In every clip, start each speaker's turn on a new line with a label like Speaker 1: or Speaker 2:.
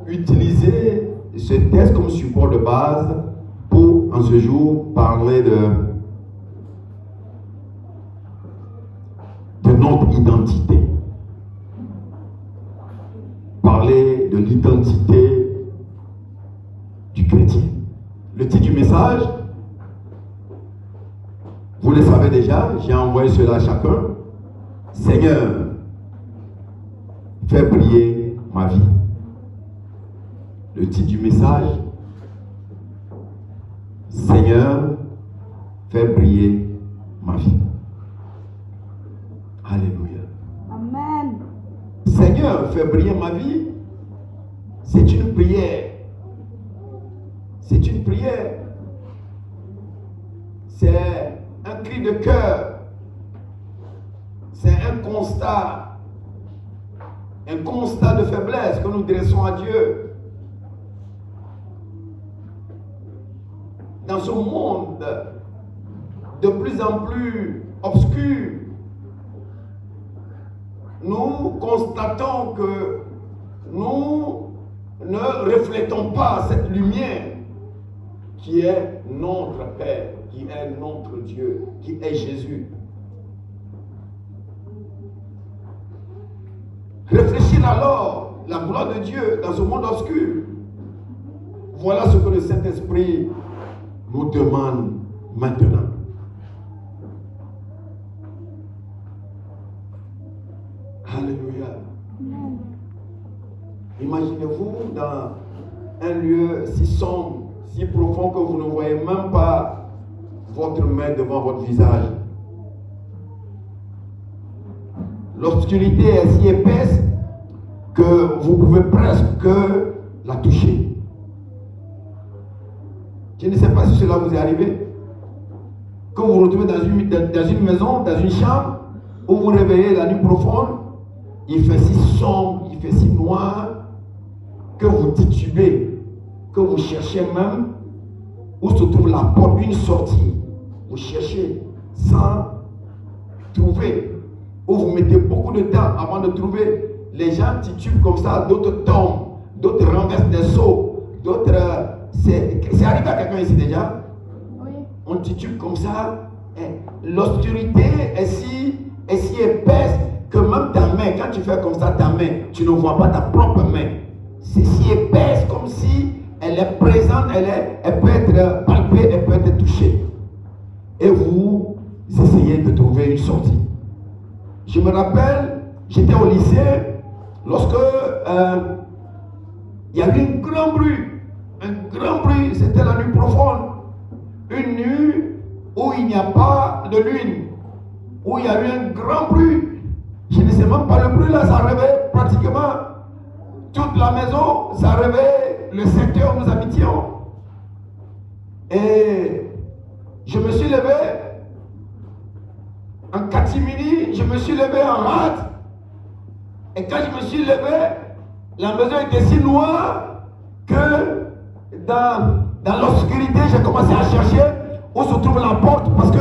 Speaker 1: utiliser ce texte comme support de base pour, en ce jour, parler de notre identité. Parler de l'identité du chrétien. Le titre du message, vous le savez déjà, j'ai envoyé cela à chacun. Seigneur, fais briller ma vie. Le titre du message, Seigneur, fais briller ma vie. Alléluia.
Speaker 2: Amen.
Speaker 1: Seigneur, fais briller ma vie. C'est une prière. C'est une prière. C'est un cri de cœur. C'est un constat de faiblesse que nous dressons à Dieu. Dans ce monde de plus en plus obscur, nous constatons que nous ne reflétons pas cette lumière qui est notre Père, qui est notre Dieu, qui est Jésus. Réfléchir alors la gloire de Dieu dans ce monde obscur. Voilà ce que le Saint-Esprit nous demande maintenant. Alléluia. Imaginez-vous dans un lieu si sombre, si profond que vous ne voyez même pas votre main devant votre visage. L'obscurité est si épaisse que vous pouvez presque la toucher. Je ne sais pas si cela vous est arrivé. Que vous vous retrouvez dans une maison, dans une chambre, où vous vous réveillez la nuit profonde, il fait si sombre, il fait si noir, que vous titubez, que vous cherchez même où se trouve la porte, une sortie. Vous cherchez sans trouver. Où vous mettez beaucoup de temps avant de trouver. Les gens titubent comme ça, d'autres tombent, d'autres renversent des seaux, d'autres... C'est arrivé à quelqu'un ici déjà?
Speaker 2: Oui.
Speaker 1: On titube comme ça. L'obscurité est si épaisse que même ta main, quand tu fais comme ça ta main, tu ne vois pas ta propre main. C'est si épaisse comme si elle est présente, elle peut être palpée, elle peut être touchée. Et vous essayez de trouver une sortie. Je me rappelle, j'étais au lycée, lorsque il y avait un grand bruit, c'était la nuit profonde. Une nuit où il n'y a pas de lune, où il y a eu un grand bruit. Je ne sais même pas, le bruit là, ça réveille pratiquement toute la maison, ça réveille le secteur où nous habitions. Et je me suis levé en catimini, je me suis levé en rate. Et quand je me suis levé, la maison était si noire que dans l'obscurité, j'ai commencé à chercher où se trouve la porte parce que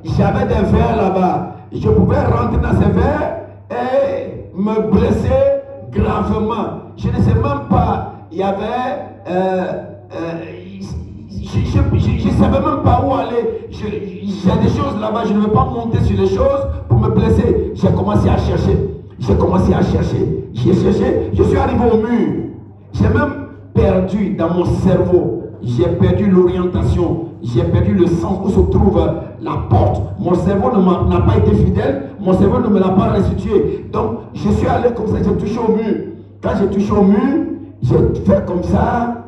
Speaker 1: j'avais des verres là-bas. Je pouvais rentrer dans ces verres et me blesser gravement. Je ne sais même pas, il y avait... je ne savais même pas où aller. Il y a des choses là-bas, je ne veux pas monter sur les choses pour me blesser. J'ai commencé à chercher. J'ai cherché. Je suis arrivé au mur. J'ai même perdu dans mon cerveau. J'ai perdu l'orientation. J'ai perdu le sens où se trouve la porte. Mon cerveau n'a pas été fidèle. Mon cerveau ne me l'a pas restitué. Donc, je suis allé comme ça, j'ai touché au mur. Quand j'ai touché au mur, j'ai fait comme ça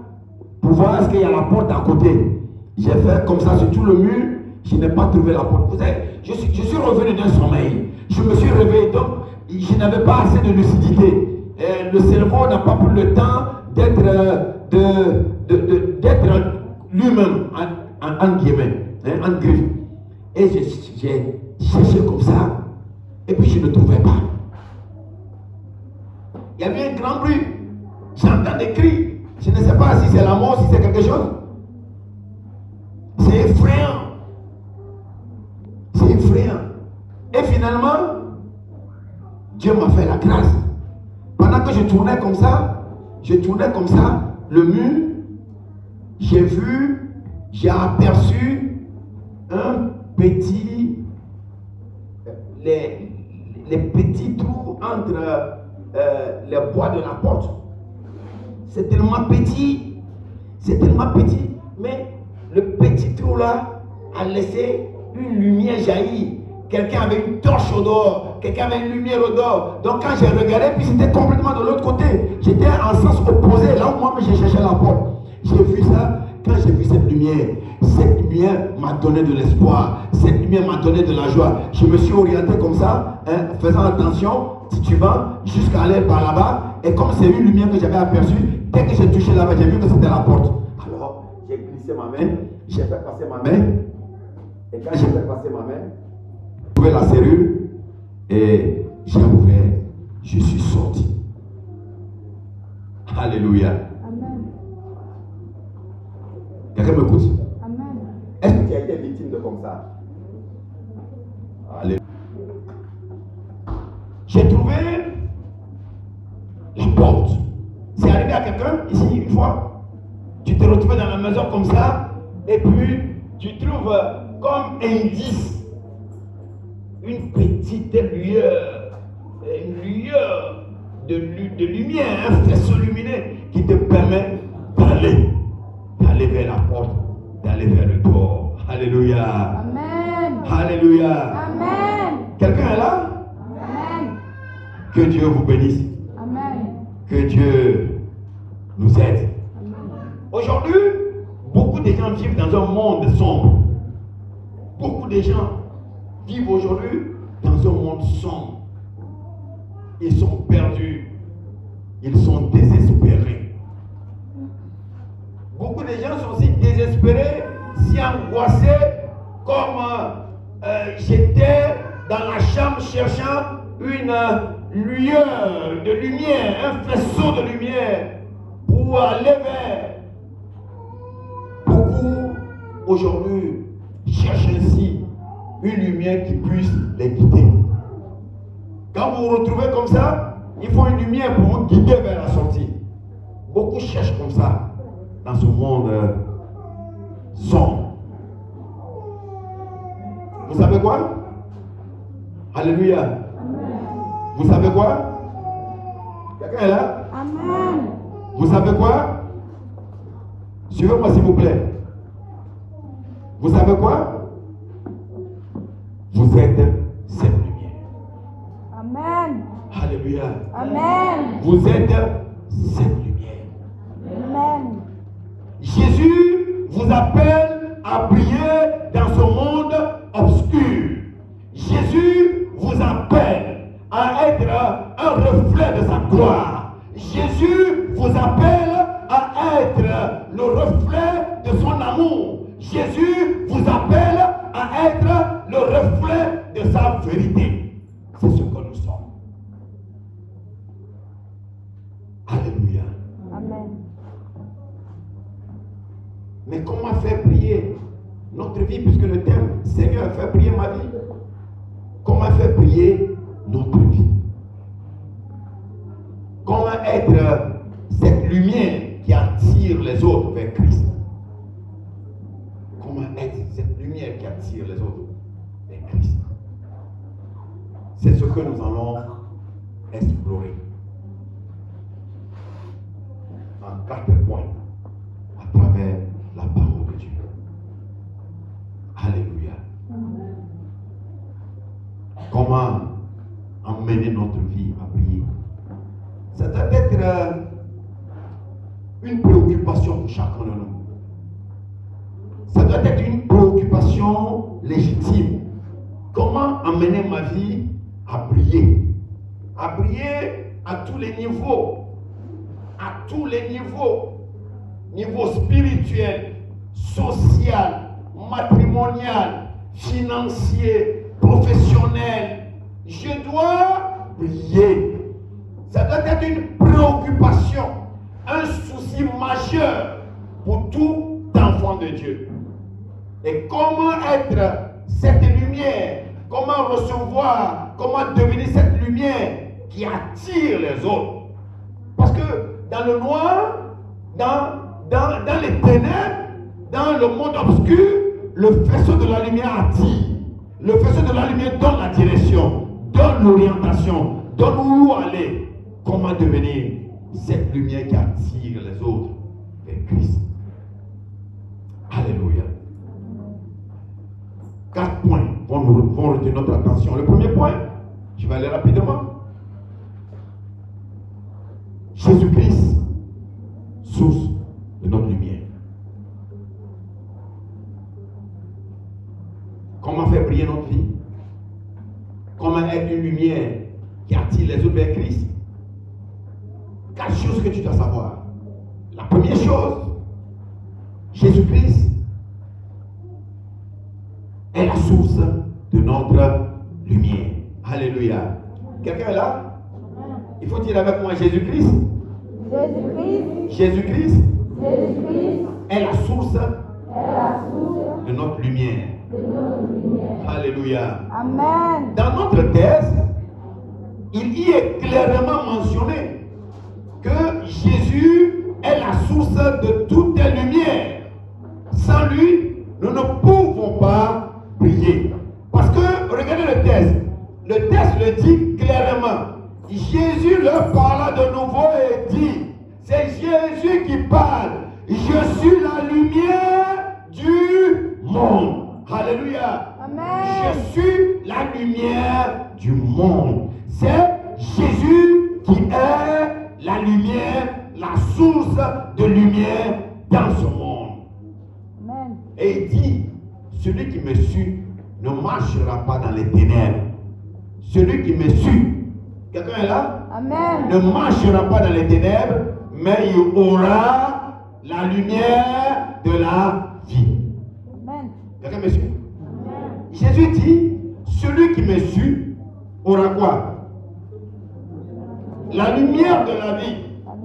Speaker 1: pour voir est-ce qu'il y a la porte à côté. J'ai fait comme ça sur tout le mur. Je n'ai pas trouvé la porte. Vous savez, je suis revenu d'un sommeil. Je me suis réveillé, donc je n'avais pas assez de lucidité. Et le cerveau n'a pas pris le temps d'être lui-même en guillemets, en griffe. Et j'ai cherché comme ça, et puis je ne trouvais pas. Il y avait un grand bruit. J'entends des cris. Je ne sais pas si c'est la mort, si c'est quelque chose. C'est effrayant. C'est effrayant. Et finalement, Dieu m'a fait la grâce. Pendant que je tournais comme ça, je tournais comme ça, le mur, j'ai aperçu un petit, les petits trous entre les bois de la porte. C'est tellement petit, mais le petit trou là a laissé une lumière jaillir. Quelqu'un avait une torche au dehors, quelqu'un avait une lumière au dehors. Donc quand j'ai regardé, puis c'était complètement de l'autre côté. J'étais en sens opposé, là où moi j'ai cherché la porte. J'ai vu ça, quand j'ai vu cette lumière m'a donné de l'espoir, cette lumière m'a donné de la joie. Je me suis orienté comme ça, faisant attention, titubant, jusqu'à aller par là-bas. Et comme c'est une lumière que j'avais aperçue, dès que j'ai touché là-bas, j'ai vu que c'était la porte. Alors j'ai glissé ma main, j'ai fait passer ma main. Et quand j'ai fait passer ma main, j'ai trouvé la serrure et j'ai ouvert, je suis sorti. Alléluia.
Speaker 2: Amen.
Speaker 1: Quelqu'un m'écoute?
Speaker 2: Amen.
Speaker 1: Est-ce que tu as été victime de comme ça? Alléluia. J'ai trouvé la porte. C'est arrivé à quelqu'un ici une fois. Tu te retrouves dans la maison comme ça et puis tu trouves comme indice une petite lueur, de lumière, un faisceau lumineux qui te permet d'aller vers la porte, d'aller vers le dehors. Alléluia.
Speaker 2: Amen.
Speaker 1: Alléluia.
Speaker 2: Amen.
Speaker 1: Quelqu'un est là?
Speaker 2: Amen.
Speaker 1: Que Dieu vous bénisse.
Speaker 2: Amen.
Speaker 1: Que Dieu nous aide.
Speaker 2: Amen.
Speaker 1: Aujourd'hui, beaucoup de gens vivent dans un monde sombre. Beaucoup de gens vivent aujourd'hui dans un monde sombre. Ils sont perdus. Ils sont désespérés. Beaucoup de gens sont aussi désespérés, si angoissés, comme j'étais dans la chambre cherchant une lueur de lumière, un faisceau de lumière pour aller vers. Beaucoup aujourd'hui cherchent ainsi une lumière qui puisse les guider. Quand vous vous retrouvez comme ça, il faut une lumière pour vous guider vers la sortie. Beaucoup cherchent comme ça dans ce monde sombre. Vous savez quoi? Alléluia.
Speaker 2: Amen.
Speaker 1: Vous savez quoi? Quelqu'un est là?
Speaker 2: Amen.
Speaker 1: Vous savez quoi? Suivez-moi s'il vous plaît. Vous savez quoi? Vous êtes cette lumière.
Speaker 2: Amen.
Speaker 1: Alléluia.
Speaker 2: Amen.
Speaker 1: Vous êtes cette lumière.
Speaker 2: Amen.
Speaker 1: Jésus vous appelle à briller dans ce monde obscur. Jésus vous appelle à être un reflet de sa gloire. Jésus vous appelle à être le reflet de son amour. Jésus vous appelle à être le reflet de sa vérité. C'est ce que nous sommes. Alléluia.
Speaker 2: Amen.
Speaker 1: Mais comment faire briller notre vie, puisque le thème Seigneur fait briller ma vie? Comment faire briller notre vie? Comment être cette lumière qui attire les autres vers Christ? Comment être cette lumière qui attire les autres vers Christ? C'est ce que nous allons explorer en 4 points à travers la parole de Dieu. Alléluia. Comment emmener notre vie à briller? Ça doit être une préoccupation pour chacun de nous. Ça doit être une préoccupation légitime. Comment emmener ma vie à briller? À briller à tous les niveaux. À tous les niveaux. Niveau spirituel, social, matrimonial, financier, professionnel. Je dois briller. Ça doit être une préoccupation, un souci majeur pour tout enfant de Dieu. Et comment être cette lumière? Comment recevoir? Comment devenir cette lumière qui attire les autres? Parce que dans le noir, dans les ténèbres, dans le monde obscur, le faisceau de la lumière attire. Le faisceau de la lumière donne la direction, donne l'orientation, donne où aller. Comment devenir cette lumière qui attire les autres vers Christ. Alléluia. 4 points vont retenir notre attention. Le premier point, je vais aller rapidement. Jésus-Christ, source de notre lumière. Comment faire briller notre vie? Comment être une lumière qui attire les autres vers Christ? 4 choses que tu dois savoir. La première chose, Jésus-Christ est la source de notre lumière. Alléluia. Quelqu'un est là? Il faut dire avec moi Jésus-Christ. Jésus-Christ est la source de notre lumière. Alléluia.
Speaker 2: Amen.
Speaker 1: Dans notre thèse, il y est clairement mentionné que Jésus est la source de toutes les lumières. Sans lui, nous ne pouvons pas briller. Parce que, regardez le texte. Le texte le dit clairement. Jésus leur parla de nouveau et dit, c'est Jésus qui parle. Je suis la lumière du monde. Alléluia.
Speaker 2: Amen.
Speaker 1: Je suis la lumière du monde. C'est Jésus qui est la lumière, la source de lumière dans ce monde.
Speaker 2: Amen.
Speaker 1: Et il dit, celui qui me suit ne marchera pas dans les ténèbres. Celui qui me suit, quelqu'un est là?
Speaker 2: Amen.
Speaker 1: Ne marchera pas dans les ténèbres, mais il aura la lumière de la vie.
Speaker 2: Amen.
Speaker 1: Quelqu'un me suit? Jésus dit, celui qui me suit aura quoi? La lumière de la vie.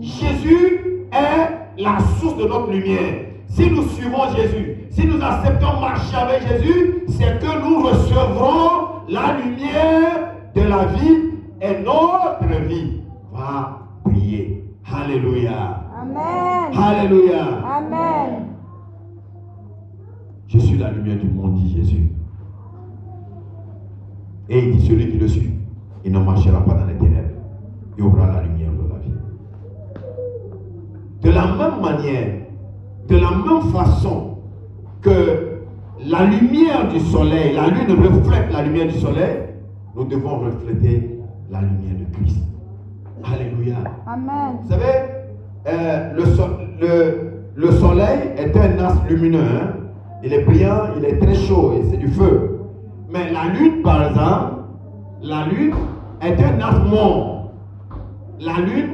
Speaker 1: Jésus est la source de notre lumière. Si nous suivons Jésus, si nous acceptons marcher avec Jésus, c'est que nous recevrons la lumière de la vie et notre vie va briller. Alléluia.
Speaker 2: Amen.
Speaker 1: Alléluia.
Speaker 2: Amen.
Speaker 1: Je suis la lumière du monde, dit Jésus. Et il dit, celui qui le suit, il ne marchera pas dans les ténèbres. Il aura la lumière de la vie. De la même manière, de la même façon que la lumière du soleil, la lune reflète la lumière du soleil, nous devons refléter la lumière de Christ. Alléluia.
Speaker 2: Amen.
Speaker 1: Vous savez, le soleil est un astre lumineux. Hein? Il est brillant, il est très chaud et c'est du feu. Mais la lune, par exemple, la lune est un astre mort. La lune,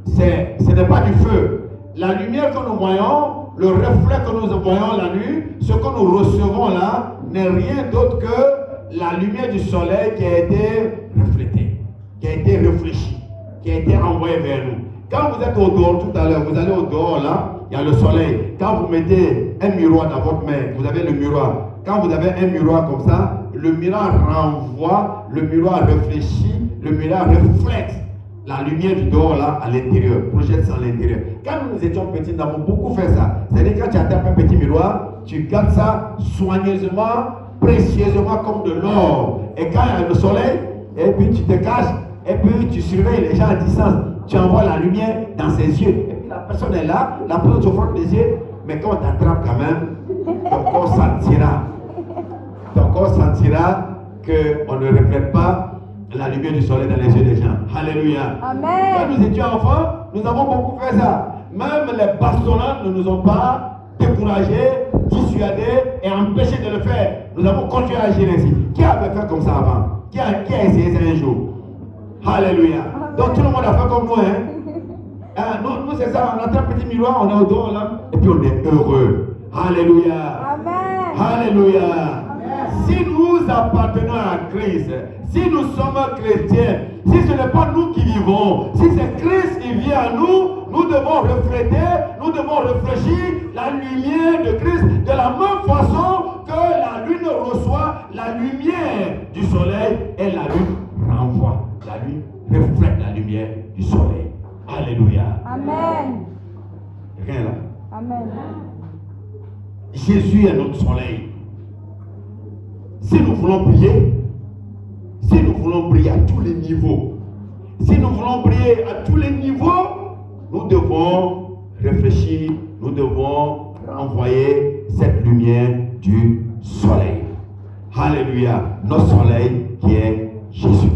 Speaker 1: ce n'est pas du feu. La lumière que nous voyons, le reflet que nous voyons la nuit, ce que nous recevons là, n'est rien d'autre que la lumière du soleil qui a été reflétée, qui a été réfléchie, qui a été envoyée vers nous. Quand vous êtes au dehors tout à l'heure, vous allez au dehors là, il y a le soleil. Quand vous mettez un miroir dans votre main, vous avez le miroir. Quand vous avez un miroir comme ça, le miroir renvoie, le miroir réfléchit, le miroir reflète la lumière du dehors là à l'intérieur, projette ça à l'intérieur. Quand nous étions petits, nous avons beaucoup fait ça. C'est-à-dire quand tu attrapes un petit miroir, tu gardes ça soigneusement, précieusement comme de l'or. Et quand il y a le soleil, et puis tu te caches, et puis tu surveilles les gens à distance, tu envoies la lumière dans ses yeux. Et puis la personne est là, la personne se frotte les yeux, mais quand on t'attrape quand même, ton corps sentira. Ton corps sentira qu'on ne reflète pas la lumière du soleil dans les yeux des gens. Alléluia.
Speaker 2: Amen.
Speaker 1: Quand nous étions enfants, nous avons beaucoup fait ça. Même les bastonnades ne nous ont pas découragés, dissuadés et empêchés de le faire. Nous avons continué à agir ainsi. Qui avait fait comme ça avant? Qui a essayé ça un jour? Alléluia. Donc tout le monde a fait comme nous. Nous c'est ça, on a un petit miroir, on est au dos là, et puis on est heureux. Alléluia.
Speaker 2: Amen.
Speaker 1: Alléluia. Si nous appartenons à Christ, si nous sommes chrétiens, si ce n'est pas nous qui vivons, si c'est Christ qui vient à nous, nous devons refléter, nous devons réfléchir la lumière de Christ de la même façon que la lune reçoit la lumière du soleil et la lune renvoie. La lune reflète la lumière du soleil. Alléluia.
Speaker 2: Amen.
Speaker 1: Quelqu'un est là?
Speaker 2: Amen.
Speaker 1: Jésus est notre soleil. Si nous voulons briller, si nous voulons briller à tous les niveaux, si nous voulons briller à tous les niveaux, nous devons réfléchir, nous devons renvoyer cette lumière du soleil. Alléluia. Notre soleil qui est Jésus.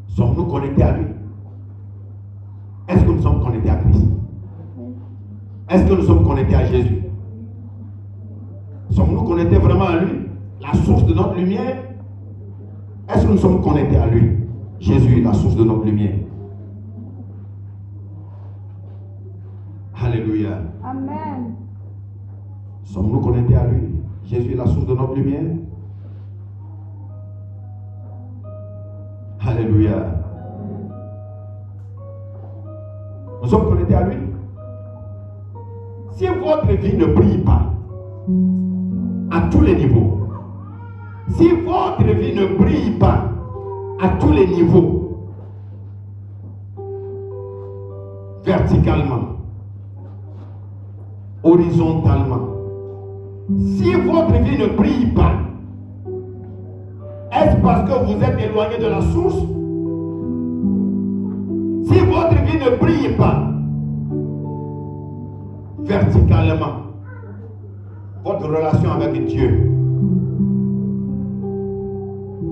Speaker 1: Sommes-nous connectés à lui? Est-ce que nous sommes connectés à Christ? Est-ce que nous sommes connectés à Jésus? Sommes-nous connectés vraiment à lui? La source de notre lumière? Est-ce que nous sommes connectés à lui? Jésus, la source de notre lumière. Alléluia.
Speaker 2: Amen.
Speaker 1: Sommes-nous connectés à lui? Jésus est la source de notre lumière. Alléluia. Nous sommes connectés à lui. Si votre vie ne brille pas à tous les niveaux, si votre vie ne brille pas à tous les niveaux, verticalement, horizontalement, si votre vie ne brille pas, est-ce parce que vous êtes éloigné de la source? Si votre vie ne brille pas verticalement, votre relation avec Dieu,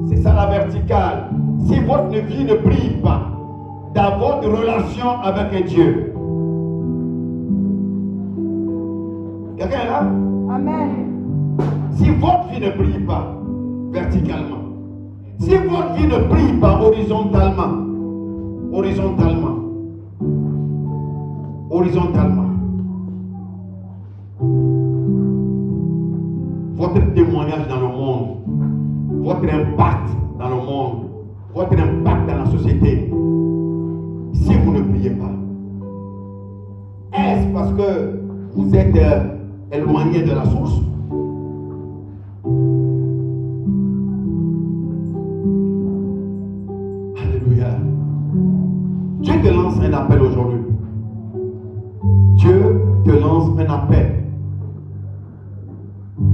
Speaker 1: c'est ça la verticale. Si votre vie ne brille pas dans votre relation avec Dieu, quelqu'un est là?
Speaker 2: Amen.
Speaker 1: Si votre vie ne brille pas verticalement, si votre vie ne brille pas horizontalement, votre témoignage dans le monde, votre impact dans le monde, votre impact dans la société, si vous ne brillez pas, est-ce parce que vous êtes éloigné de la source? Alléluia. Dieu te lance un appel aujourd'hui. Dieu te lance un appel.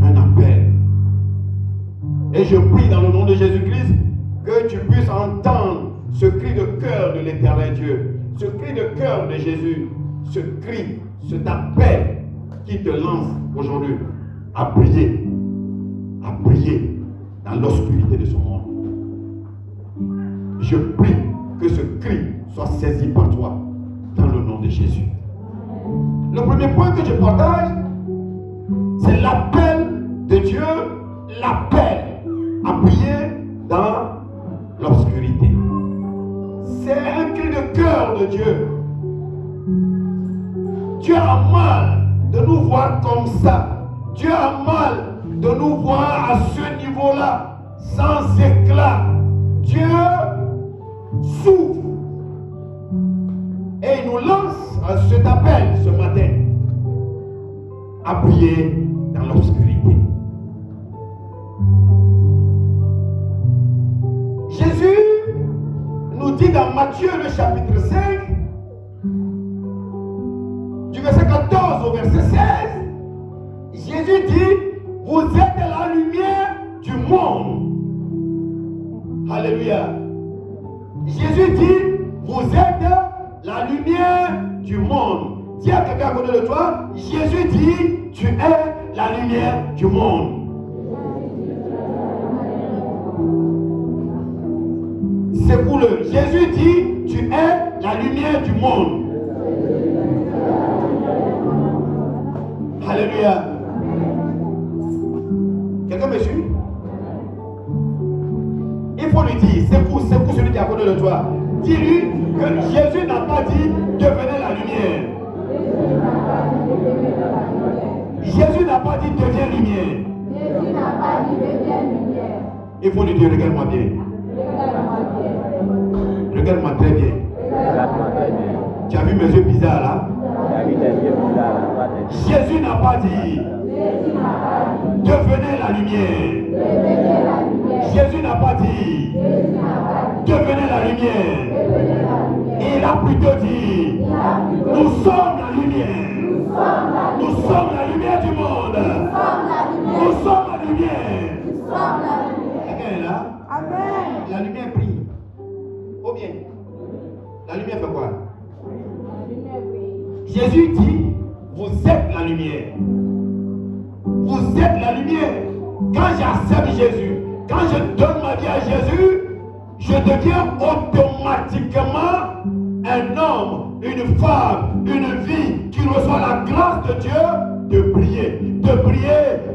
Speaker 1: Un appel. Et je prie dans le nom de Jésus-Christ que tu puisses entendre ce cri de cœur de l'Éternel Dieu, ce cri de cœur de Jésus, ce cri, cet appel qui te lance aujourd'hui à briller dans l'obscurité de ce monde. Je prie que ce cri soit saisi par toi dans le nom de Jésus. Le premier point que je partage, c'est l'appel de Dieu, l'appel à briller dans l'obscurité. C'est un cri de cœur de Dieu. Dieu a mal de nous voir comme ça. Dieu a mal de nous voir à ce niveau-là, sans éclat. Dieu souffre et il nous lance à cet appel ce matin à briller dans l'obscurité. Jésus nous dit dans Matthieu le chapitre 5, du verset 14 au verset 16, Jésus dit, vous êtes la lumière du monde. Alléluia. Jésus dit, vous êtes la lumière du monde. Dis à quelqu'un à côté de toi, Jésus dit, tu es la lumière du monde. Secoue-le. Jésus dit, tu es la lumière du monde. Alléluia. Quelqu'un me suit? Il faut lui dire, secoue celui qui est à côté de toi. Dis-lui que Jésus n'a pas dit devenez la lumière. Jésus n'a pas dit deviens lumière.
Speaker 2: Jésus n'a pas dit deviens lumière.
Speaker 1: Il faut lui dire, regarde-moi bien. Regarde-moi très bien. Tu as vu mes yeux bizarres là? Jésus n'a pas dit devenez la lumière. Jésus n'a pas dit devenez la lumière. Il a plutôt dit, nous sommes la lumière. Nous sommes la lumière du monde. Nous sommes la lumière. Quelqu'un est là?
Speaker 2: Amen.
Speaker 1: La lumière brille. Ou bien, la lumière fait quoi? Jésus dit, vous êtes la lumière. Vous êtes la lumière. Quand j'accepte Jésus, quand je donne ma vie à Jésus, je deviens automatiquement un homme, une femme, une vie qui reçoit la grâce de Dieu de briller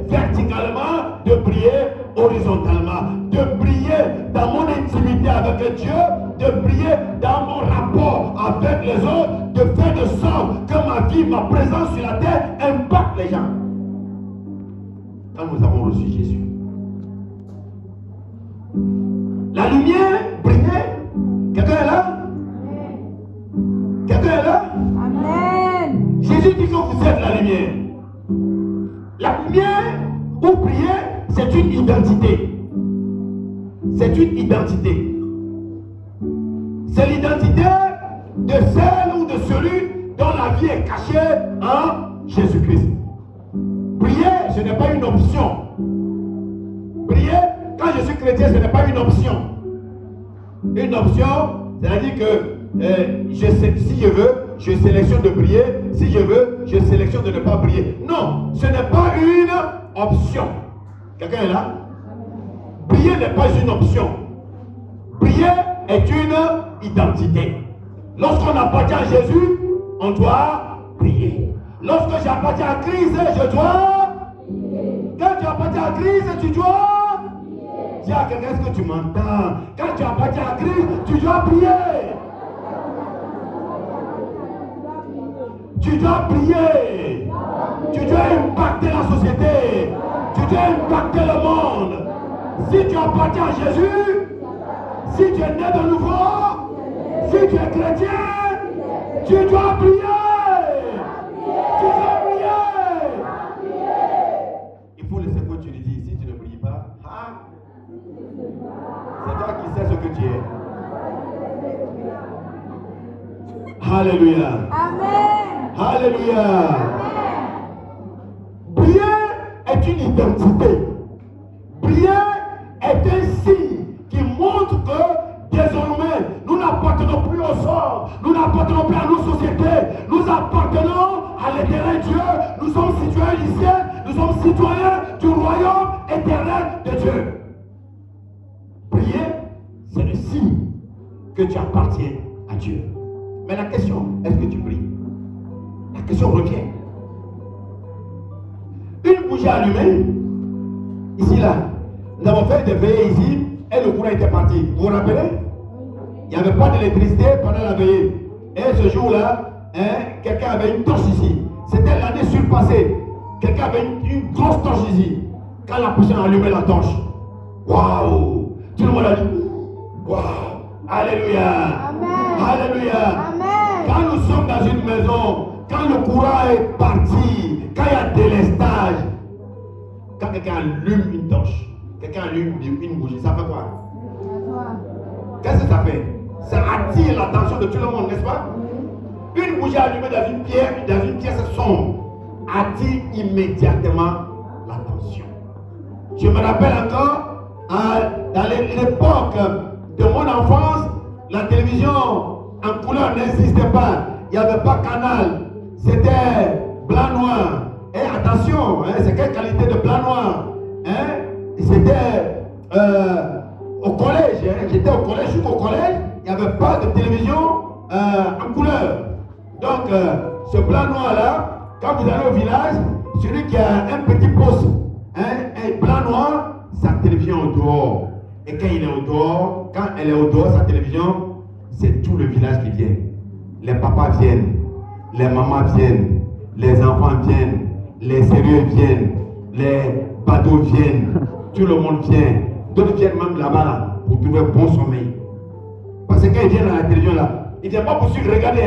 Speaker 1: verticalement, de briller horizontalement, de briller dans mon intimité avec Dieu, de briller dans mon rapport avec les autres, de faire de sorte que ma vie, ma présence sur la terre impacte les gens. Quand nous avons reçu Jésus, la lumière brillait. Quelqu'un est là? Quelqu'un est là?
Speaker 2: Amen.
Speaker 1: Jésus dit que vous êtes la lumière. La lumière, ou prier, c'est une identité. C'est une identité. C'est l'identité de celle ou de celui dont la vie est cachée en Jésus-Christ. Prier, ce n'est pas une option. Prier, quand je suis chrétien, ce n'est pas une option. Une option, c'est-à-dire que si je veux, je sélectionne de prier. Si je veux, je sélectionne de ne pas prier. Non, ce n'est pas une option. Quelqu'un est là? Prier n'est pas une option. Prier est une identité. Lorsqu'on appartient à Jésus, on doit prier. Lorsque j'appartiens à Christ, je dois. Quand tu appartiens à Christ, tu dois. Dis à quelqu'un, est-ce que tu m'entends? Quand tu appartiens à Christ, tu dois prier. Tu dois prier. Tu dois impacter la société. Tu dois impacter le monde. Si tu appartiens à Jésus, si tu es né de nouveau, si tu es chrétien, tu dois prier. Tu dois prier. Il faut laisser quoi tu lui dis. Si tu ne pries pas, c'est toi qui sais ce que tu es. Alléluia.
Speaker 2: Amen.
Speaker 1: Alléluia.
Speaker 2: Amen.
Speaker 1: Prier est une identité. Prier est un signe qui montre que désormais nous n'appartenons plus au sort, nous n'appartenons plus à nos sociétés, nous appartenons à l'éternel Dieu, nous sommes citoyens du ciel, nous sommes citoyens du royaume éternel de Dieu. Prier, c'est le signe que tu appartiens à Dieu. Mais la question, est-ce que tu pries? La question revient. Une bougie allumée, ici là, nous avons fait des veillées ici et le courant était parti. Vous vous rappelez? Il n'y avait pas d'électricité pendant la veillée. Et ce jour-là, quelqu'un avait une torche ici. C'était l'année surpassée. Quelqu'un avait une grosse torche ici. Quand la personne a allumé la torche, waouh! Tout le monde a dit, waouh! Alléluia!
Speaker 2: Amen.
Speaker 1: Alléluia!
Speaker 2: Amen.
Speaker 1: Quand nous sommes dans une maison, quand le courant est parti, quand il y a délestage, quand quelqu'un allume une torche, quelqu'un allume une bougie, ça fait quoi? Qu'est-ce que ça fait? Ça attire l'attention de tout le monde, n'est-ce pas? Une bougie allumée dans une pièce sombre attire immédiatement l'attention. Je me rappelle encore, dans l'époque de mon enfance, la télévision en couleur n'existait pas. Il n'y avait pas canal. C'était blanc-noir. Et attention, c'est quelle qualité de blanc-noir? C'était au collège. J'étais au collège, jusqu'au collège, il n'y avait pas de télévision en couleur. Donc, ce blanc-noir-là, quand vous allez au village, celui qui a un petit poste, un blanc-noir, sa télévision est au dehors. Et quand il est au dehors, quand elle est au dehors, sa télévision, c'est tout le village qui vient. Les papas viennent, les mamans viennent, les enfants viennent, les sérieux viennent, les bateaux viennent, tout le monde vient. D'autres viennent même là-bas là, pour trouver bon sommeil. Parce que quand ils viennent à la télévision là, ils ne viennent pas pour se regarder.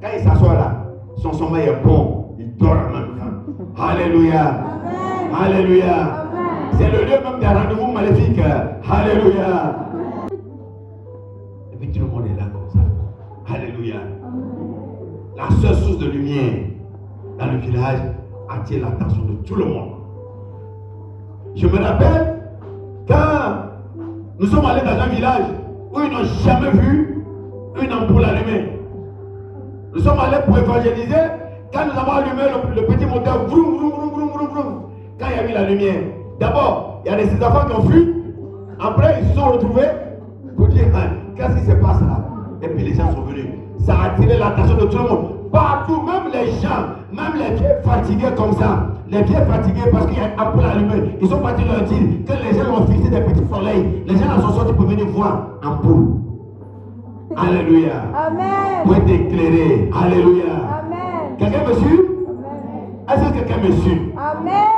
Speaker 1: Quand ils s'assoient là, son sommeil est bon. Il dort en même temps. Alléluia.
Speaker 2: Amen.
Speaker 1: Alléluia.
Speaker 2: Amen.
Speaker 1: C'est le lieu même des rendez-vous maléfiques. Alléluia. Et puis tout le monde est là comme ça. Alléluia. la seule source de lumière dans le village attire l'attention de tout le monde. Je me rappelle quand nous sommes allés dans un village où ils n'ont jamais vu une ampoule allumée. Nous sommes allés pour évangéliser. Quand nous avons allumé le petit moteur, vroom, vroom, vroom, vroom, vroom, vroom, quand il y a eu la lumière, d'abord, il y a des enfants qui ont fui. Après, ils se sont retrouvés pour dire qu'est-ce qui se passe là. Et puis les gens sont venus. Ça a attiré l'attention de tout le monde. Partout, même les gens, même les vieux fatigués comme ça. Les vieux fatigués parce qu'il y a un ampoule allumée. Ils sont partis leur dire que les gens ont fixé des petits soleils. Les gens sont sortis pour venir voir ampoule. Alléluia.
Speaker 2: Amen.
Speaker 1: Pour être éclairé. Alléluia.
Speaker 2: Amen.
Speaker 1: Quelqu'un me suit?
Speaker 2: Amen.
Speaker 1: Est-ce que quelqu'un me suit?
Speaker 2: Amen.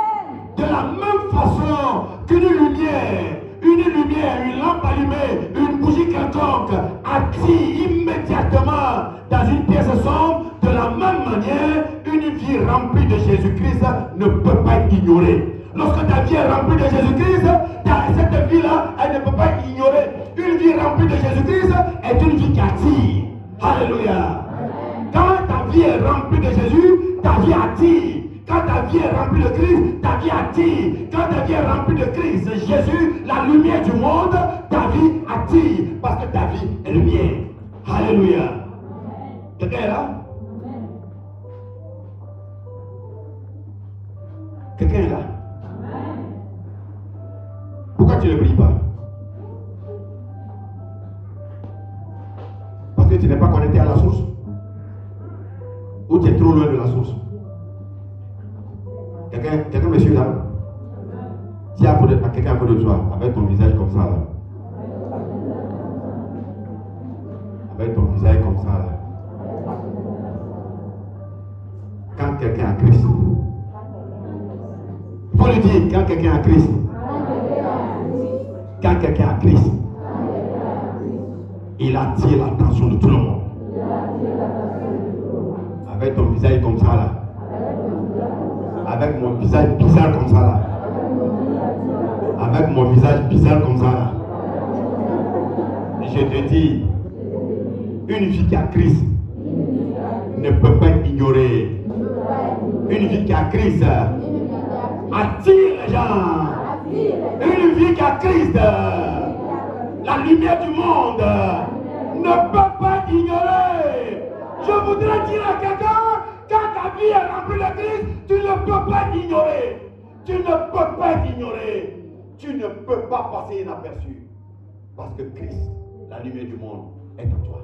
Speaker 1: De la même façon qu'une lumière, une lampe allumée, une bougie quelconque attire immédiatement dans une pièce sombre, de la même manière, une vie remplie de Jésus-Christ ne peut pas être ignorée. Lorsque ta vie est remplie de Jésus-Christ, cette vie-là, elle ne peut pas être ignorée. Une vie remplie de Jésus-Christ est une vie qui attire. Alléluia. Quand ta vie est remplie de Jésus, ta vie attire. Quand ta vie est remplie de Christ, ta vie attire. Quand ta vie est remplie de Christ, Jésus, la lumière du monde, ta vie attire. Parce que ta vie est lumière. Alléluia. Quelqu'un est là? Quelqu'un est là? Pourquoi tu ne pries pas? Parce que tu n'es pas connecté à la source? Ou tu es trop loin de la source? Quelqu'un me suit là? Si il y a quelqu'un à côté de toi, avec ton visage comme ça là. Avec ton visage comme ça là. Quand quelqu'un a Christ, il faut le dire, quand quelqu'un a Christ. Quand quelqu'un a Christ, il attire l'attention de tout le monde. Avec ton visage comme ça là. Avec mon visage bizarre comme ça là. Avec mon visage bizarre comme ça là. Je te dis, une vie qui a Christ ne peut pas être ignorée. Une vie qui a Christ attire les gens. Une vie qui a Christ, la lumière du monde, ne peut pas être ignorée. Je voudrais dire à quelqu'un, quand ta vie est remplie de Christ, tu ne peux pas être ignoré. Tu ne peux pas être ignoré. Tu ne peux pas passer inaperçu. Parce que Christ, la lumière du monde, est en toi.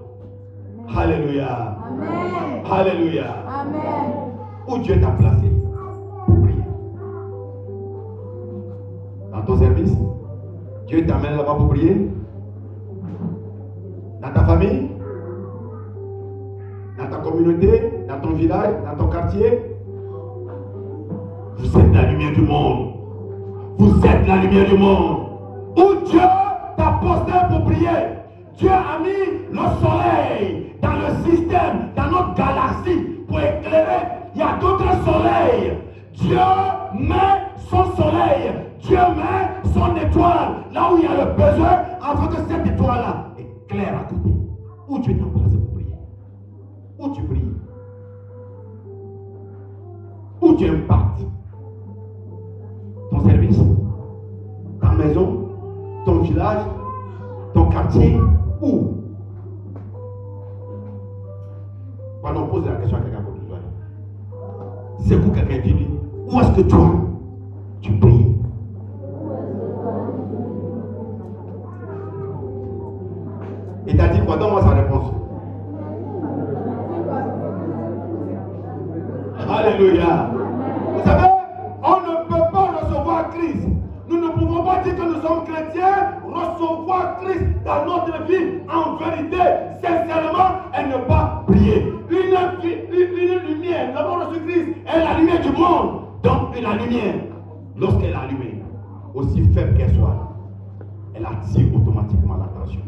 Speaker 1: Alléluia.
Speaker 2: Amen.
Speaker 1: Alléluia.
Speaker 2: Amen.
Speaker 1: Où Dieu t'a placé pour prier. Dans ton service, Dieu t'amène là-bas pour prier. Dans ta famille, dans ta communauté, dans ton village, dans ton quartier. Vous êtes la lumière du monde. Vous êtes la lumière du monde. Où Dieu t'a posté pour prier. Dieu a mis le soleil dans le système, dans notre galaxie pour éclairer. Il y a d'autres soleils. Dieu met son soleil. Dieu met son étoile là où il y a le besoin afin que cette étoile-là éclaire à côté. Où Dieu t'a placé pour prier. Où tu pries. Où tu impactes. Ton service, ta maison, ton village, ton quartier, où? Pardon, pose la question à quelqu'un pour toi. C'est où quelqu'un dit, où est-ce que toi, tu pries? Il t'a dit quoi? Donne-moi sa réponse. Alléluia. Vous savez, on ne peut pas recevoir Christ. Nous ne pouvons pas dire que nous sommes chrétiens, recevoir Christ dans notre vie en vérité, sincèrement, et ne pas prier. Une lumière, nous avons reçu Christ, est la lumière du monde. Donc, la lumière, lorsqu'elle est allumée, aussi faible qu'elle soit, elle attire automatiquement l'attention.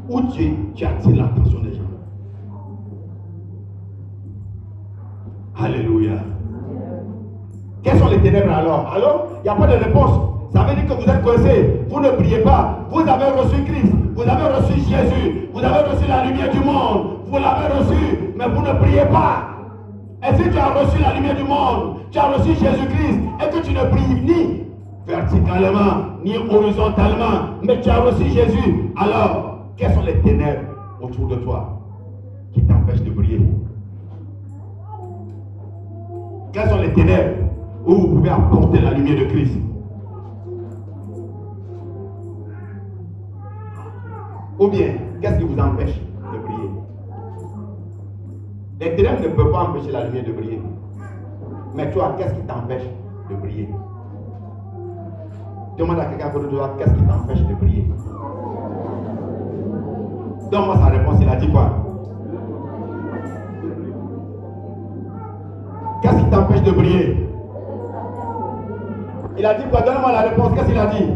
Speaker 1: Où tu attires l'attention des gens. Alléluia. Quelles sont les ténèbres alors? Alors, il n'y a pas de réponse. Ça veut dire que vous êtes coincés. Vous ne priez pas. Vous avez reçu Christ. Vous avez reçu Jésus. Vous avez reçu la lumière du monde. vous l'avez reçu, mais vous ne priez pas. Et si tu as reçu la lumière du monde, tu as reçu Jésus-Christ, et que tu ne pries ni verticalement, ni horizontalement, mais tu as reçu Jésus, alors, quelles sont les ténèbres autour de toi qui t'empêchent de prier? Quelles sont les ténèbres où vous pouvez apporter la lumière de Christ? Ou bien, qu'est-ce qui vous empêche de prier? Les ténèbres ne peuvent pas empêcher la lumière de briller. Mais toi, qu'est-ce qui t'empêche de briller? Demande à quelqu'un à côté de toi, qu'est-ce qui t'empêche de briller? Donne-moi sa réponse, il a dit quoi? Qu'est-ce qui t'empêche de briller? Il a dit quoi? Donne-moi la réponse, qu'est-ce qu'il a dit?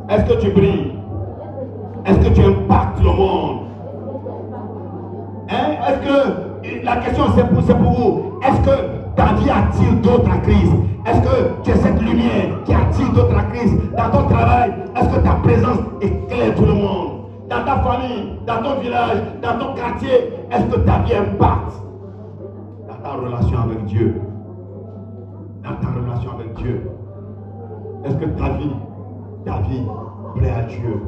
Speaker 1: Est-ce que tu brilles? Est-ce que tu impactes le monde? Hein? Est-ce que, la question c'est pour vous, est-ce que ta vie attire d'autres à Christ? Est-ce que tu es cette lumière qui attire d'autres à Christ? Dans ton travail, est-ce que ta présence éclaire tout le monde? Dans ta famille, dans ton village, dans ton quartier, est-ce que ta vie impacte? Dans ta relation avec Dieu? Dans ta relation avec Dieu, est-ce que ta vie plaît à Dieu?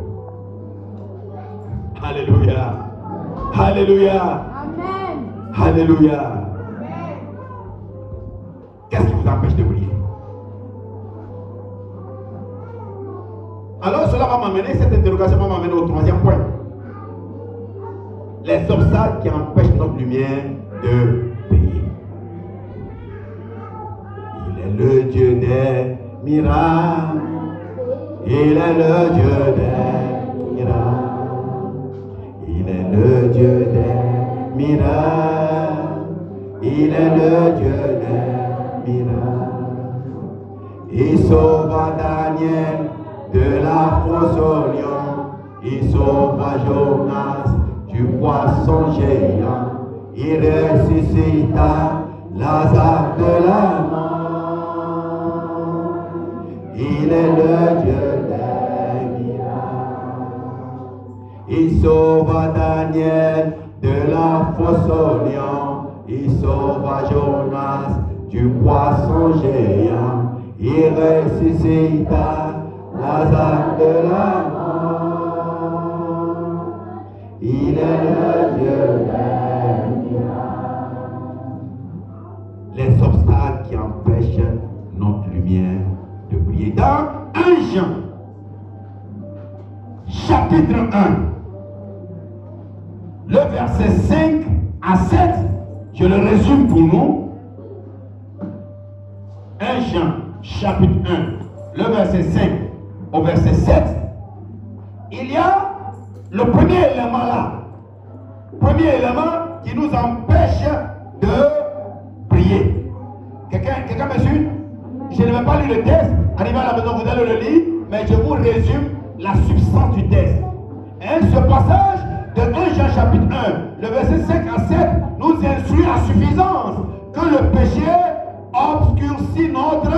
Speaker 1: Alléluia. Alléluia.
Speaker 2: Amen.
Speaker 1: Alléluia.
Speaker 2: Amen.
Speaker 1: Qu'est-ce qui vous empêche de prier? Alors cela va m'amener, cette interrogation va m'amener au troisième point. Les obstacles qui empêchent notre lumière de prier. Il est le Dieu des miracles. Il est le Dieu des miracles. Il est le Dieu des miracles. Il est le Dieu des miracles. Il sauva Daniel de la fosse au lion. Il sauva Jonas du poisson géant. Il ressuscita Lazare de la mort. Il est le Dieu des miracles. Il sauva Daniel de la fosse au lion. Il sauva Jonas du poisson géant. Il ressuscita Lazare de la mort. Il est le Dieu des miracles. Les obstacles qui empêchent notre lumière de briller. Dans 1 Jean, chapitre 1, le verset 5 à 7, je le résume pour nous. 1 Jean, chapitre 1, le verset 5 au verset 7, il y a le premier élément là. Premier élément qui nous empêche de prier. Quelqu'un me suit? Je ne vais pas lire le texte. Arrivé à la maison, vous allez le lire, mais je vous résume la substance du texte. Hein, ce passage de 1 Jean chapitre 1, le verset 5 à 7, nous instruit à suffisance que le péché obscurcit notre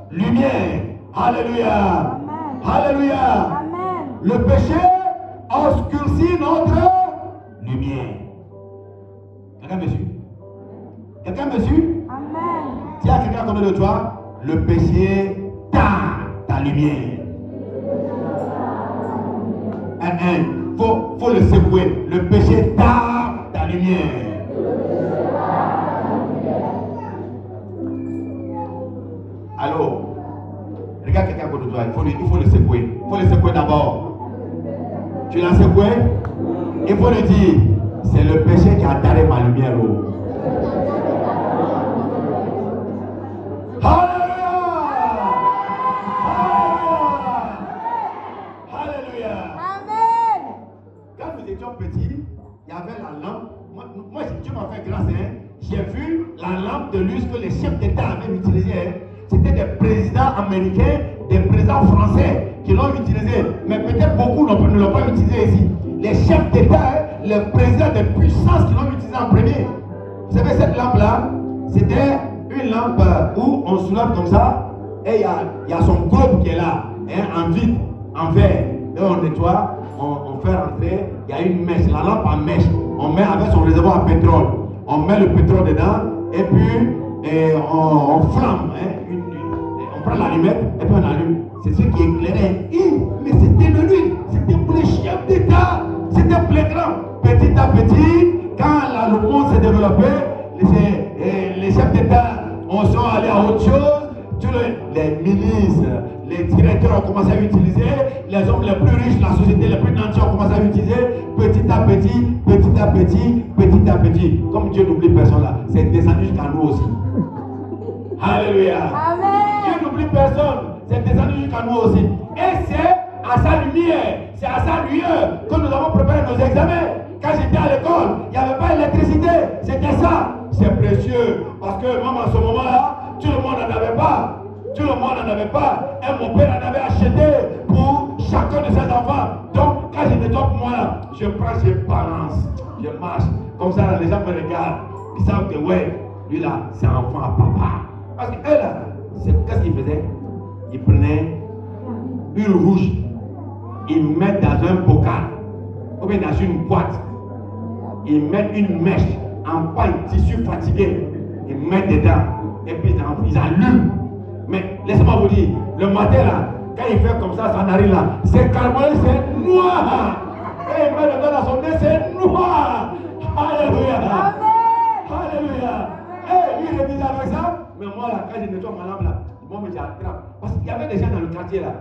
Speaker 1: lumière. Alléluia.
Speaker 2: Amen.
Speaker 1: Alléluia.
Speaker 2: Amen.
Speaker 1: Le péché obscurcit notre lumière. Quelqu'un me suit? Quelqu'un me suit?
Speaker 2: Amen.
Speaker 1: Dis à quelqu'un à côté de toi, le péché tard ta lumière. Faut le secouer. Le péché tard ta lumière. Alors, regarde quelqu'un à côté de toi, il faut le secouer. Il faut le secouer d'abord. Tu l'as secoué? Il faut le dire, c'est le péché qui a taré ma lumière. Oh. Petit, il y avait la lampe. Moi Dieu m'a fait grâce. Hein. J'ai vu la lampe de luce que les chefs d'État avaient utilisée. Hein. C'était des présidents américains, des présidents français qui l'ont utilisée. Mais peut-être beaucoup ne l'ont pas utilisée ici. Les chefs d'État, hein, les présidents de puissance qui l'ont utilisée en premier. Vous savez, cette lampe-là, c'était une lampe où on soulève comme ça et il y a son globe qui est là, hein, en vide, en verre. Et on nettoie. on fait rentrer, il y a une mèche, la lampe en mèche. On met avec son réservoir à pétrole. On met le pétrole dedans et puis on flamme. Hein, on prend l'allumette et puis on allume. C'est ce qui éclairait. Mais c'était de l'huile. C'était pour les chefs d'État. C'était pour les grands. Petit à petit, quand le monde s'est développé, les chefs d'État sont allés à autre chose. Tous les ministres, les directeurs ont commencé à utiliser, les hommes les plus riches, la société les plus nantis ont commencé à utiliser petit à petit, petit à petit, petit à petit. Comme Dieu n'oublie personne là, c'est descendu jusqu'à nous aussi. Alléluia.
Speaker 2: Amen.
Speaker 1: Dieu n'oublie personne, c'est descendu jusqu'à nous aussi. Et c'est à sa lumière, c'est à sa lueur que nous avons préparé nos examens. Quand j'étais à l'école, il n'y avait pas d'électricité, c'était ça. C'est précieux, parce que même en ce moment-là, tout le monde n'en avait pas. Tout le monde n'en avait pas. Et mon père en avait acheté pour chacun de ses enfants. Donc, quand je nettoie pour moi, là, je prends, je balance, je marche. Comme ça, là, les gens me regardent. Ils savent que, ouais, lui là, c'est un enfant à papa. Parce que eux là, qu'est-ce qu'ils faisaient? Ils prenaient une rouge, ils mettent dans un bocal, ou bien dans une boîte. Ils mettent une mèche en paille, tissu fatigué. Ils mettent dedans. Et puis ils allument. Mais laissez-moi vous dire, le matin là, quand il fait comme ça, sa narine là, c'est carboné, c'est noir. Quand il met le doigt dans son nez, c'est noir. Alléluia.
Speaker 2: Amen.
Speaker 1: Alléluia. Et lui, il révisait avec ça. Mais moi là, quand je nettoie ma lampe là, moi je j'attrape. Parce qu'il y avait des gens dans le quartier là.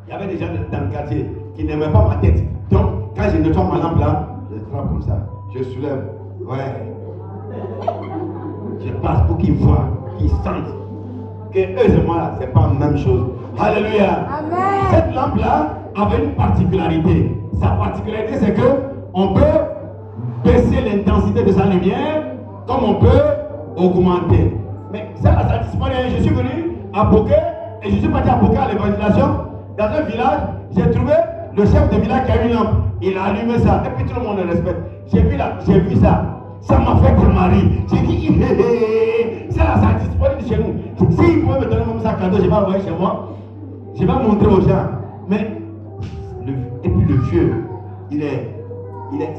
Speaker 1: Il y avait des gens dans le quartier qui n'aimaient pas ma tête. Donc, quand je nettoie ma lampe là, je trappe comme ça. Je soulève. Ouais. Je passe pour qu'ils voient, qu'ils sentent que eux et moi là, c'est pas la même chose. Alléluia.
Speaker 2: Amen.
Speaker 1: Cette lampe là avait une particularité. Sa particularité, c'est que on peut baisser l'intensité de sa lumière comme on peut augmenter. Mais ça, ça disparaît. Je suis venu à Boké et je suis parti à Boké à l'évangélisation. Dans un village, j'ai trouvé le chef de village qui a une lampe. Il a allumé ça et puis tout le monde le respecte. J'ai vu ça. Ça m'a fait tellement rire. J'ai dit, ça là, ça a disparu de chez nous. S'il pouvait me donner même ça cadeau, je vais envoyer chez moi. Je vais montrer aux gens. Mais, et puis le vieux,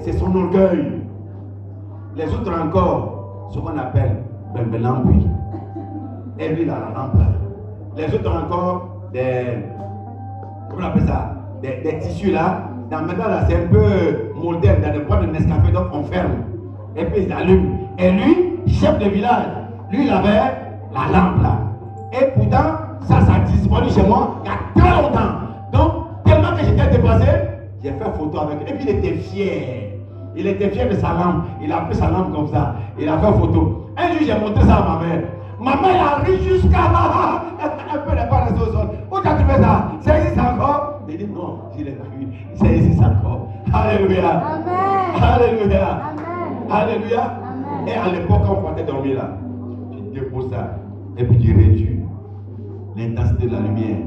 Speaker 1: c'est son orgueil. Les autres encore, ce qu'on appelle Bembelampui. Et lui, il a la lampe là. Les autres encore, comment on appelle ça? Des tissus là. Maintenant là, c'est un peu moderne, dans des boîtes de Nescafé, donc on ferme. Et puis ils allument. Et lui, chef de village, lui, il avait la lampe là. Et pourtant, ça a disparu chez moi il y a très longtemps. Donc, tellement que j'étais dépassé, j'ai fait photo avec lui. Et puis il était fier. Il était fier de sa lampe. Il a pris sa lampe comme ça. Il a fait photo. Un jour, j'ai montré ça à ma mère. Ma mère a ri jusqu'à un peu n'est pas resté au sol. Où tu as trouvé ça? Ça existe encore? Il dit non, je l'ai cru. Ça existe encore. Alléluia.
Speaker 2: Amen.
Speaker 1: Alléluia.
Speaker 2: Amen.
Speaker 1: Alléluia.
Speaker 2: Amen.
Speaker 1: Et à l'époque, quand on partait dormir là, tu déposes ça. Et puis tu réduis l'intensité de la lumière.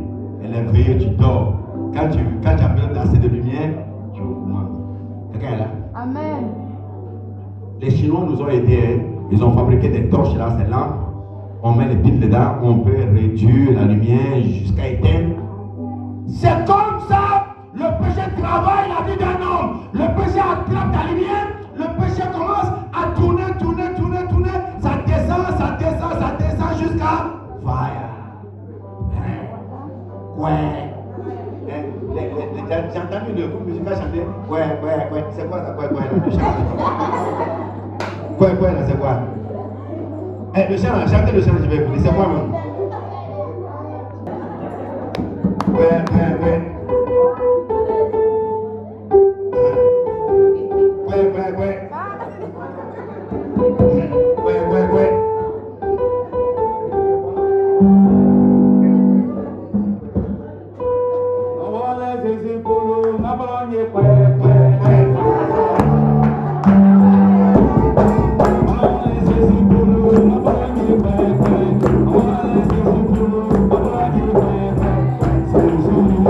Speaker 1: Elle est veillée, tu dors. Quand tu as besoin d'assez de lumière, tu augmentes. Quelqu'un est là?
Speaker 2: Amen.
Speaker 1: Les Chinois nous ont aidés. Ils ont fabriqué des torches là, ces lampes. On met les piles dedans, on peut réduire la lumière jusqu'à éteindre. C'est comme ça, le péché travaille la vie d'un homme. Le péché attrape ta lumière, le péché commence à tourner. Ça descend jusqu'à fire. Ouais. J'ai entendu le groupe musical chanter. Ouais. C'est quoi ça? Ouais, là, c'est quoi? Le chant, chantez le chant, je vais écouter. C'est quoi, même? Ouais.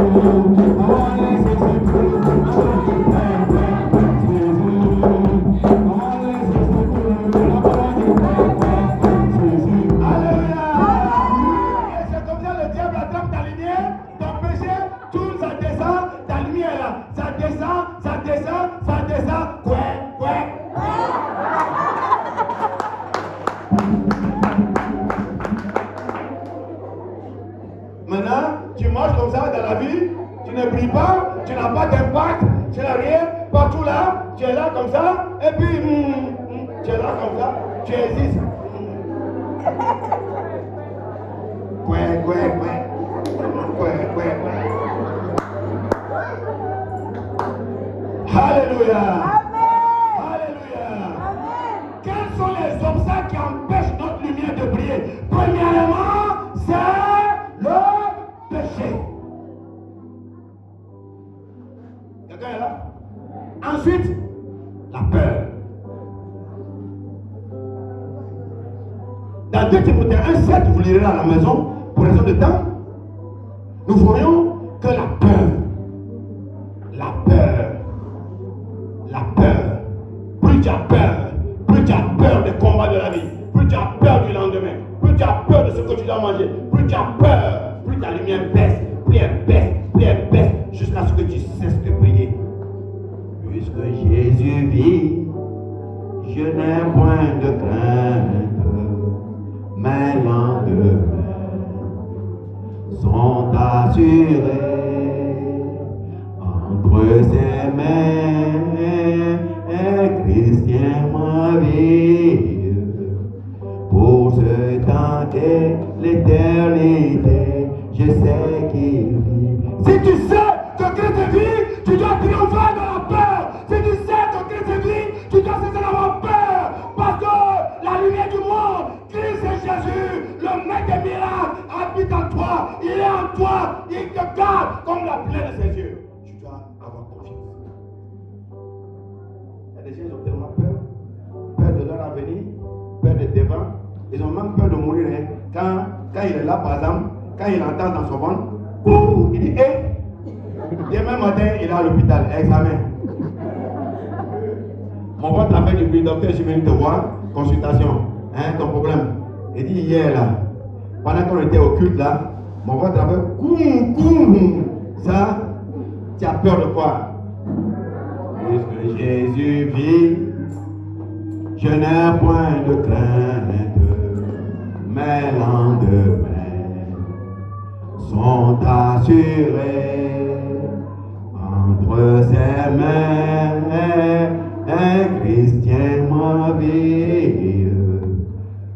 Speaker 3: Thank you.
Speaker 1: ça, quoi. Maintenant, tu marches comme ça dans la vie, tu ne brilles pas, tu n'as pas d'impact, tu n'as rien, partout là, tu es là comme ça, et puis tu es là comme ça, tu existes. Alléluia. Alléluia. Quels sont les obstacles qui empêchent notre lumière de briller? Premièrement, c'est le péché. Quelqu'un est là? Ensuite, la peur. Dans 2 Timothée 1,7, vous lirez à la maison, pour raison de temps, nous voyons que la peur, plus tu as peur des combats de la vie, plus tu as peur du lendemain, plus tu as peur de ce que tu dois manger, plus tu as peur, plus ta lumière baisse, plus elle baisse, jusqu'à ce que tu cesses de prier. Puisque Jésus vit, je n'ai point de crainte, mes lendemains sont assurés entre ses mains. Christian ma vie pour se tenter l'éternité, je sais qu'il vit. Si tu sais que Christ vit, tu dois triompher de la peur. Si tu sais que Christ vit, tu dois cesser d'avoir peur, parce que la lumière du monde, Christ et Jésus, le maître des miracles, habite en toi, il est en toi, il te garde comme la plaie de ses yeux. Tu dois avoir confiance. Les gens ont tellement peur de leur avenir, peur de devant. Ils ont même peur de mourir. Hein. Quand il est là, par exemple, quand il entend dans son ventre, il dit demain matin, il est à l'hôpital, examen. Mon ventre a fait du bruit, docteur, je viens te voir, consultation. Hein, ton problème. Il dit hier là, pendant qu'on était au culte là, mon ventre a fait ça, tu as peur de quoi? Puisque Jésus vit, je n'ai point de crainte, mes lendemains sont assurés entre ses mains. Un Christian ma vie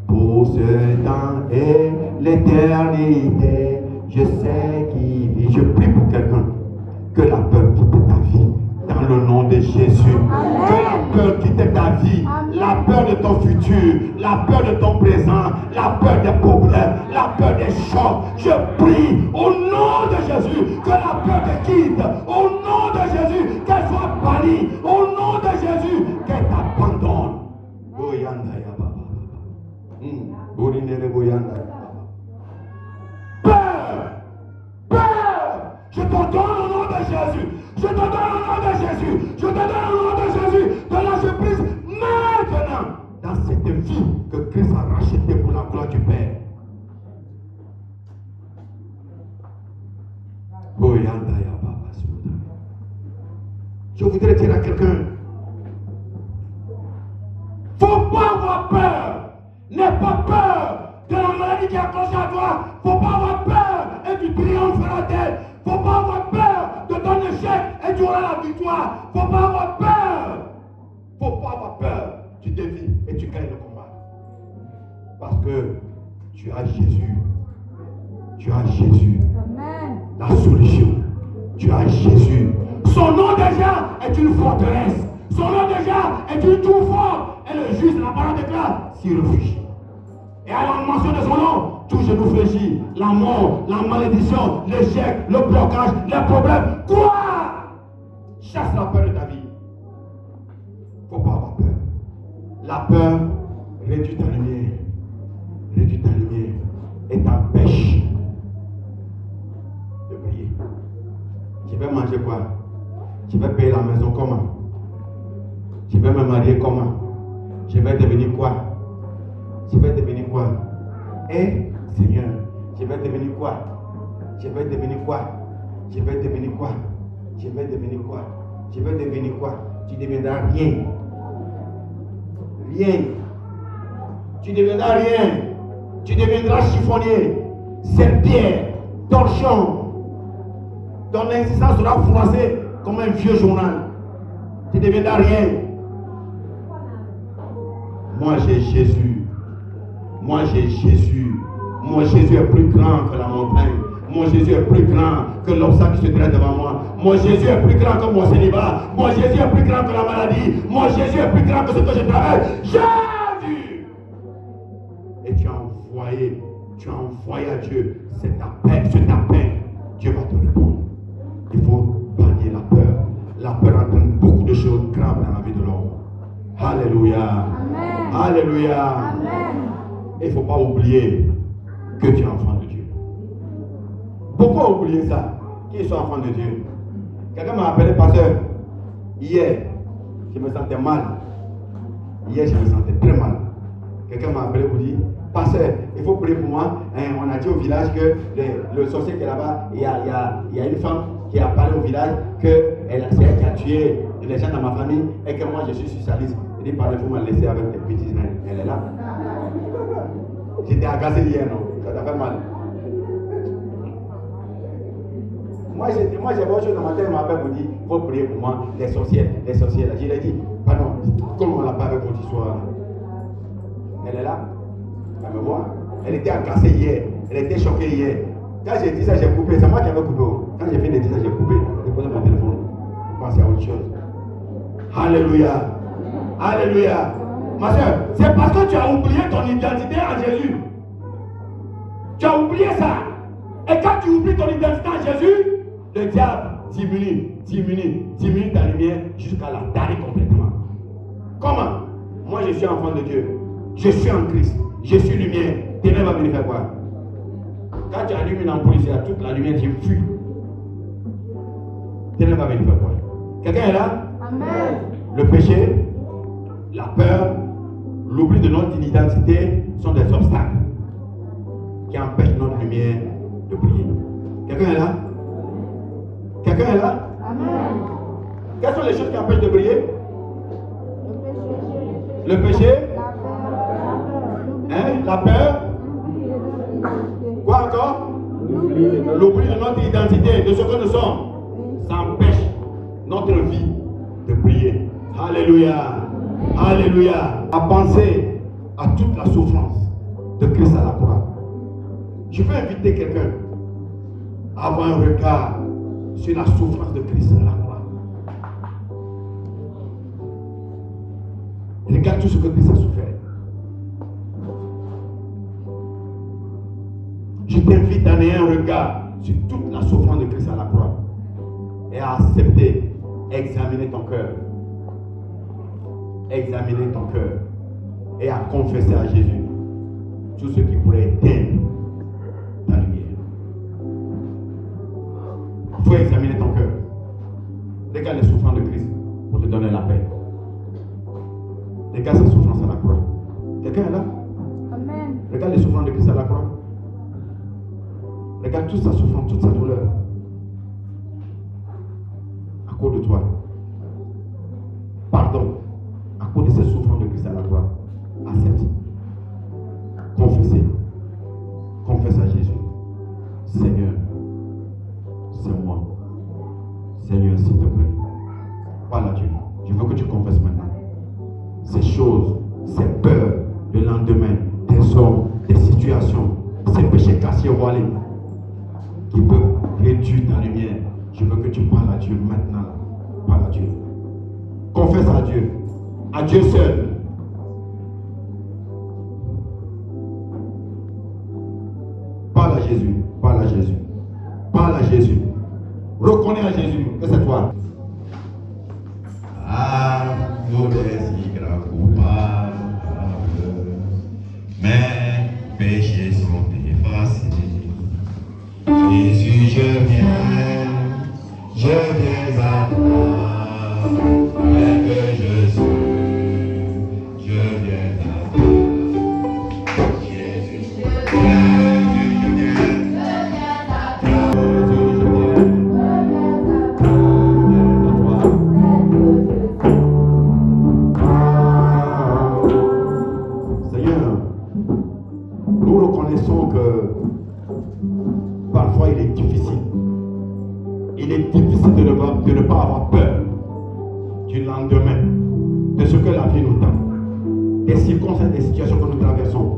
Speaker 1: pour ce temps et l'éternité, je sais qu'il vit. Je prie pour quelqu'un que la peur quitte ta vie. Dans le nom de Jésus. Amen. Que la peur quitte ta vie. Amen. La peur de ton futur. La peur de ton présent. La peur des problèmes. La peur des chocs. Je prie au nom de Jésus que la peur te quitte. Au nom de Jésus qu'elle soit bannie. Au nom de Jésus qu'elle t'abandonne. Peur. Je te donne au nom de Jésus. Je te donne au nom de Jésus. Je te donne au nom de Jésus. De lâcher prise maintenant. Dans cette vie que Christ a rachetée pour la gloire du Père. Je voudrais dire à quelqu'un, faut pas avoir peur. N'aie pas peur de la maladie qui est accrochée à toi. Faut pas avoir peur et tu triomphes à la tête. Faut pas avoir peur de ton échec et tu auras la victoire. Faut pas avoir peur. Faut pas avoir peur. Tu défies et tu gagnes le combat. Parce que tu as Jésus. Tu as Jésus.
Speaker 2: Amen.
Speaker 1: La solution. Tu as Jésus. Son nom déjà est une forteresse. Son nom déjà est une tour forte. Et le juste, la parole déclare, s'y réfugie. Et à la mention de son nom, tout genou fléchit. La mort, la malédiction, l'échec, le blocage, les problèmes. Quoi? Chasse la peur de ta vie. Faut pas avoir peur. La peur réduit ta lumière. Réduit ta lumière. Et t'empêche de briller. Je vais manger quoi? Je vais payer la maison comment? Je vais me marier comment? Je vais devenir quoi? Je vais devenir quoi? Eh, Seigneur, je vais devenir quoi? Je vais devenir quoi? Je vais devenir quoi? Je vais devenir quoi? Je vais devenir quoi? tu deviendras rien. Rien. Tu deviendras rien. Tu deviendras chiffonnier, serpillère, torchon. Ton existence sera froissée comme un vieux journal. Tu deviendras rien. Moi j'ai Jésus. Moi j'ai Jésus. Moi Jésus est plus grand que la montagne. Moi Jésus est plus grand que l'obstacle qui se traite devant moi. Moi Jésus est plus grand que mon célibat. Moi Jésus est plus grand que la maladie. Moi Jésus est plus grand que ce que je travaille. J'ai vu. Et tu as envoyé à Dieu. C'est ta peine, c'est ta peine. Dieu va te répondre. Il faut bannir la peur. La peur entraîne beaucoup de choses graves dans la vie de l'homme. Alléluia.
Speaker 2: Amen.
Speaker 1: Alléluia.
Speaker 2: Amen.
Speaker 1: Et il ne faut pas oublier que tu es enfant de Dieu. Beaucoup ont oublié ça. Qu'ils sont enfants de Dieu. Quelqu'un m'a appelé pasteur. Hier, je me sentais mal. Hier, je me sentais très mal. Quelqu'un m'a appelé pour dire, pasteur, il faut prier pour moi. On a dit au village que le sorcier qui est là-bas, il y a une femme qui a parlé au village que c'est elle qui a tué les gens dans ma famille et que moi je suis socialiste. Il dit, pardon, il faut me laisser avec tes petits nains. Elle est là. J'étais agacé hier, non? Ça t'a fait mal. Moi j'ai beaucoup de choses dans ma tête, il m'appelle pour dire, il faut prier pour moi, les sorcières là. Je lui ai dit, pardon, comme on l'a pas avec votre histoire. Elle est là, elle me voit. Elle était agacée hier, elle était choquée hier. Quand j'ai dit ça, j'ai coupé, c'est moi qui avais coupé. Quand j'ai fini de dire ça, j'ai coupé. J'ai posé mon téléphone, je pensais à autre chose. Alléluia. Alléluia. Ma soeur, c'est parce que tu as oublié ton identité en Jésus. Tu as oublié ça. Et quand tu oublies ton identité en Jésus, le diable diminue ta lumière jusqu'à la tailler complètement. Comment? Moi je suis enfant de Dieu. Je suis en Christ. Je suis lumière. Demain va venir faire quoi? Quand tu allumes une ampoule ici, toute la lumière, j'ai fui. Demain va venir faire quoi? Quelqu'un est là?
Speaker 2: Amen.
Speaker 1: Le péché, la peur, l'oubli de notre identité sont des obstacles qui empêchent notre lumière de briller. Quelqu'un est là? Quelqu'un est là?
Speaker 2: Amen.
Speaker 1: Quelles sont les choses qui empêchent de briller? Le péché? Hein? La peur? Quoi encore? L'oubli de notre identité, de ce que nous sommes. Ça empêche notre vie de briller. Alléluia. Alléluia. À penser à toute la souffrance de Christ à la croix. Je veux inviter quelqu'un à avoir un regard sur la souffrance de Christ à la croix. Regarde tout ce que Christ a souffert. Je t'invite à avoir un regard sur toute la souffrance de Christ à la croix et à accepter, examiner ton cœur. Examiner ton cœur et à confesser à Jésus tout ce qui pourrait éteindre ta lumière. Il faut examiner ton cœur. Regarde les souffrances de Christ pour te donner la paix. Regarde sa souffrance à la croix. Quelqu'un est là?
Speaker 2: Amen.
Speaker 1: Regarde les souffrances de Christ à la croix. Regarde toute sa souffrance, toute sa douleur. À cause de toi. Pardon. À cause de ces souffrances de Christ à la croix. Accepte. Confessez. Confesse à Jésus. Seigneur, c'est moi. Seigneur, s'il te plaît. Parle à Dieu. Je veux que tu confesses maintenant. Ces choses, ces peurs, le lendemain, des hommes, des situations, ces péchés cachés voilés qui peuvent réduire ta lumière. Je veux que tu parles à Dieu maintenant. Parle à Dieu. Confesse à Dieu. À Dieu seul. Parle à Jésus. Parle à Jésus. Parle à Jésus. Reconnais à Jésus que c'est toi.
Speaker 3: Ah, mauvais si grave coupable, mes péchés sont effacés. Jésus, je viens à toi, mais que je suis, je viens à toi. Jésus, je viens à toi.
Speaker 1: Jésus, je viens à toi. du lendemain, de ce que la vie nous donne, des circonstances, des situations que nous traversons.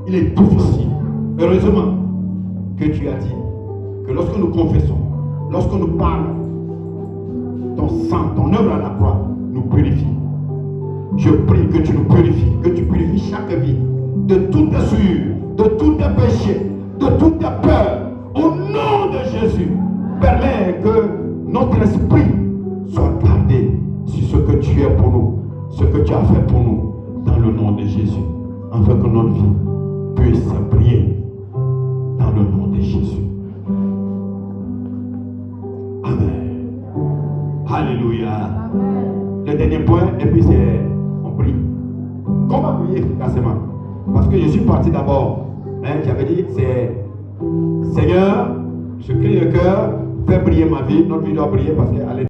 Speaker 1: Il est difficile. Heureusement que tu as dit que lorsque nous confessons, lorsque nous parlons, ton sang, ton œuvre à la croix nous purifie. Je prie que tu nous purifies, que tu purifies chaque vie de toutes tes souillures, de tous tes péchés, de toutes tes peurs. Au nom de Jésus, permets que notre esprit soit gardé sur ce que tu es pour nous, ce que tu as fait pour nous, dans le nom de Jésus, afin que notre vie puisse briller dans le nom de Jésus. Amen. Alléluia.
Speaker 2: Amen.
Speaker 1: Le dernier point, et puis c'est on prie. Comment prier efficacement? Parce que je suis parti d'abord, j'avais dit, c'est Seigneur, je crie le cœur, fais briller ma vie, notre vie doit briller parce qu'elle est